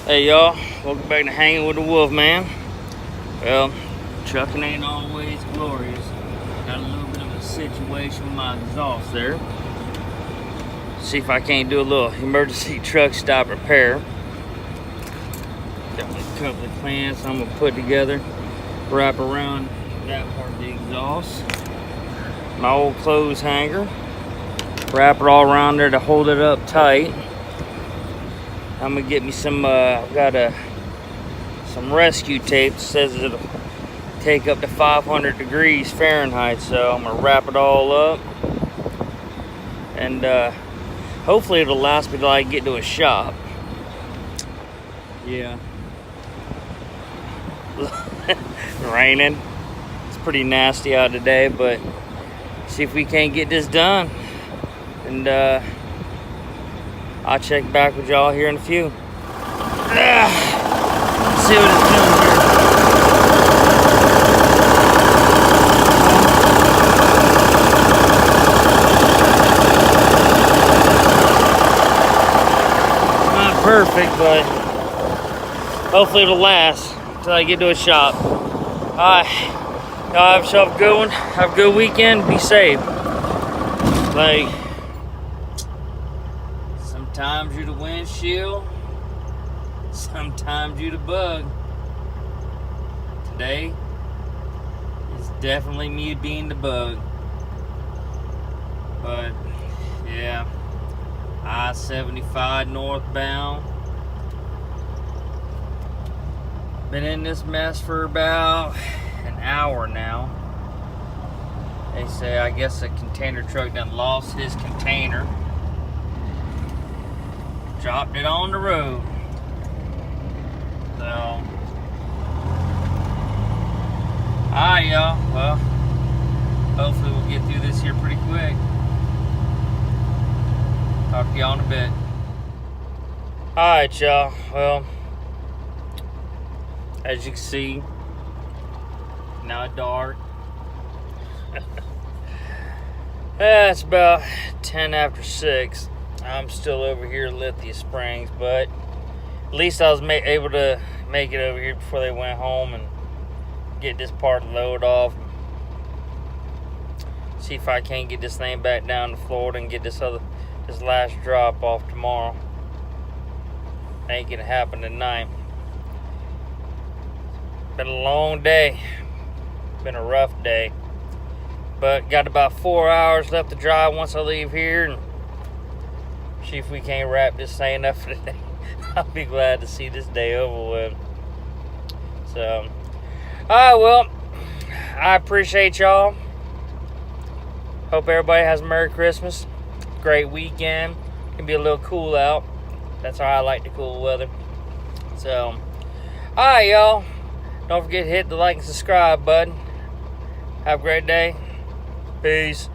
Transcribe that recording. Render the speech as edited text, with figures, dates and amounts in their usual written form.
Hey y'all, welcome back to Hanging with the Wolf Man. Well, trucking ain't always glorious. Got a little bit of a situation with my exhaust there. See if I can't do a little emergency truck stop repair. Got a couple of clamps I'm gonna put together, wrap around that part of the exhaust. My old clothes hanger, wrap it all around there to hold it up tight. I'm gonna get me some, I've got some rescue tape that says it'll take up to 500 degrees Fahrenheit, so I'm gonna wrap it all up, and hopefully it'll last me till I get to a shop. Yeah. Raining. It's pretty nasty out today, but see if we can't get this done, and I'll check back with y'all here in a few. See what it's doing here. Not perfect, but hopefully it'll last until I get to a shop. Alright, y'all have yourself a good one. Have a good weekend. Be safe. Like, sometimes you're the windshield, sometimes you're the bug. Today is definitely me being the bug. But yeah, I-75 northbound. Been in this mess for about an hour now. They say, I guess a container truck done lost his container. Dropped it on the road. So, alright y'all, well, hopefully we'll get through this here pretty quick. Talk to y'all in a bit. Alright y'all, well, as you can see, now dark. It's about 10 after 6. I'm still over here at Lithia Springs, but at least I was able to make it over here before they went home and get this part of the load off. See if I can't get this thing back down to Florida and get this last drop off tomorrow. Ain't gonna happen tonight. Been a long day. Been a rough day. But got about 4 hours left to drive once I leave here, and see if we can't wrap this thing up for today. I'll be glad to see this day over with. So, alright, well, I appreciate y'all. Hope everybody has a Merry Christmas. Great weekend. Can be a little cool out. That's how I like the cool weather. So, alright, y'all. Don't forget to hit the like and subscribe button. Have a great day. Peace.